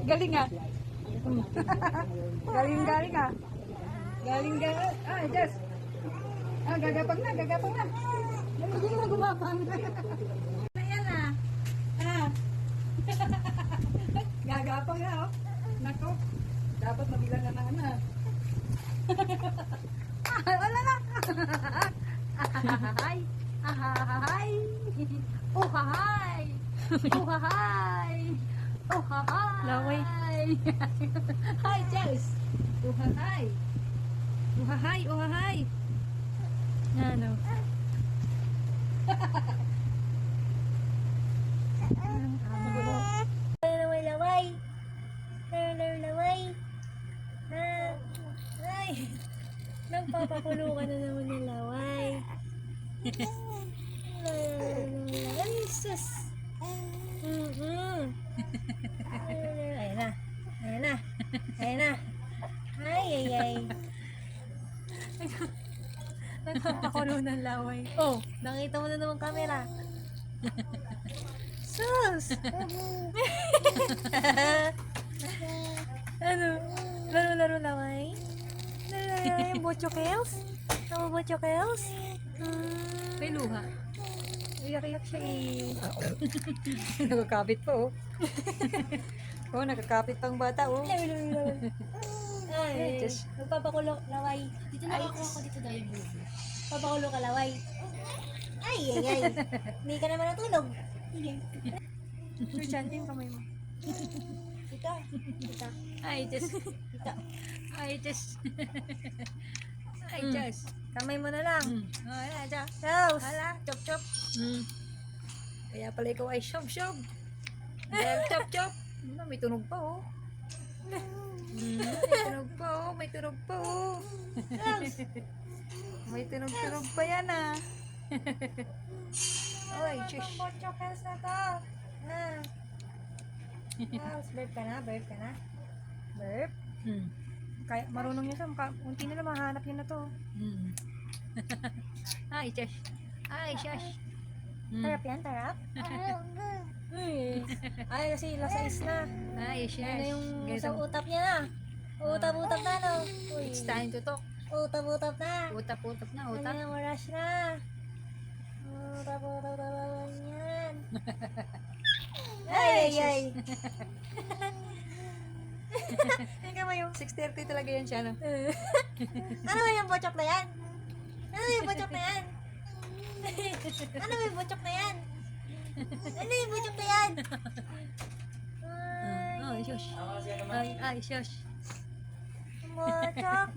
Galing ah. Galing ah. Galing. Ah, Jess. Ah, gagapang na. Hindi na gumapang. Ayan ah. Ah. Gagapang na oh. Nako. Dapat mabilang na ng ano. Wala na. Ahahay. Ahahay. Oh, hahay. Oh, hahay. Oh, hahay. Laway. Hi, Jess. Oh, hahay. Oh, hahay. Oh, hahay. Ano? Laway, laway. Laway. Ay. Nagpapakulo ka na naman ng laway. Ay, sus. Ayan na. Ayan na. Ayan na. Ay. Nagpapakulo ng laway. Oh, nakita mo na naman camera. Sus! Ano? Laro-laro laway? Laro yung bochokels? Ano bochokels? May luha. Iyak-iyak siya eh. Nagkakapit pa oh. Oh, nagkakapit pang bata oh. Ay, Just- magpapakulo laway. Dito na ako dito dahil bubo. Papakulo ka laway. Ay. Hindi ka naman natulog. Christian, yung kamay mo. Ito. Ay, Jess. Ay, Jess. Ay, Jess. Kamay mo na lang. Wala, Jess. Rose. Hala, chop. Kaya pala ikaw ay shob. Dahil chop. May tunog pa oh. May tunog pa oh. Rose. May tunog pa yan ah. Oy, Ang shush. bochokels na to. Rose, burp ka na? Burp? Kaya marunong niya siya. Unti na lang mahanap niya na to. Ay, Jess. Ay, shush. Tarap yan, tarap? Ay, kasi lasais na. Ay, shush. Ano yung sa Ganito. utap niya na? Utap na, no? Uy. It's time to talk. Utap na. Utap na, Ano utap. yung rush na? Utap yan. Ay. Yung kamay yung 6:30 talaga yan siya, no? ano ba yung bochok na yan? Ano yung bochok na yan? Ano yung bochok na yan? Ay, shush. Ay, shush. Bochok.